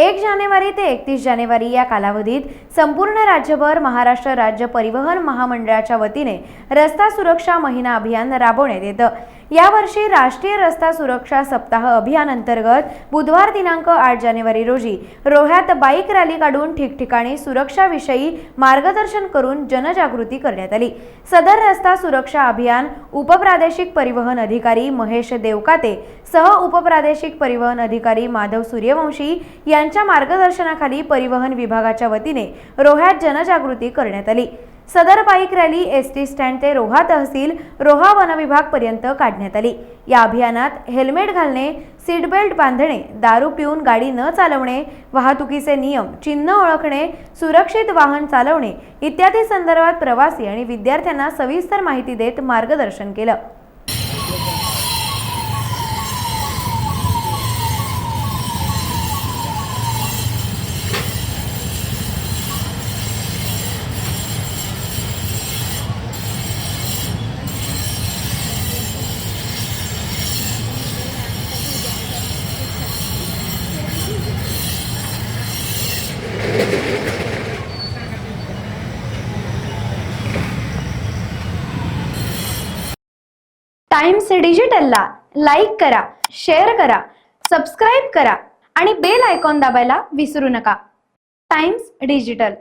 1 जानेवारी ते 31 जानेवारी या कालावधीत संपूर्ण राज्यभर महाराष्ट्र राज्य परिवहन महामंडळाच्या वतीने रस्ता सुरक्षा महिना अभियान राबवण्यात येतं। यावर्षी राष्ट्रीय रस्ता सुरक्षा सप्ताह अभियान अंतर्गत बुधवार दिनांक 8 जानेवारी रोजी रोह्यात बाईक रॅली काढून ठिकठिकाणी सुरक्षाविषयी मार्गदर्शन करून जनजागृती करण्यात आली। सदर रस्ता सुरक्षा अभियान उपप्रादेशिक परिवहन अधिकारी महेश देवकाते सह उपप्रादेशिक परिवहन अधिकारी माधव सूर्यवंशी यांच्या मार्गदर्शनाखाली परिवहन विभागाच्या वतीने रोह्यात जनजागृती करण्यात आली। सदर बाईक रॅली एसटी स्टँड ते रोहा तहसील रोहा वन विभाग पर्यंत काढण्यात आली। या अभियानात हेल्मेट घालणे, सीट बेल्ट बांधणे, दारू पिऊन गाडी न चालवणे, वाहतुकीचे नियम, चिन्ह ओळखणे, सुरक्षित वाहन चालवणे इत्यादी संदर्भात प्रवासी आणि विद्यार्थ्यांना सविस्तर माहिती देत मार्गदर्शन केलं। टाइम्स डिजिटलला लाईक करा, शेअर करा, सबस्क्राइब करा आणि बेल आयकॉन दाबायला विसरू नका। Times digital.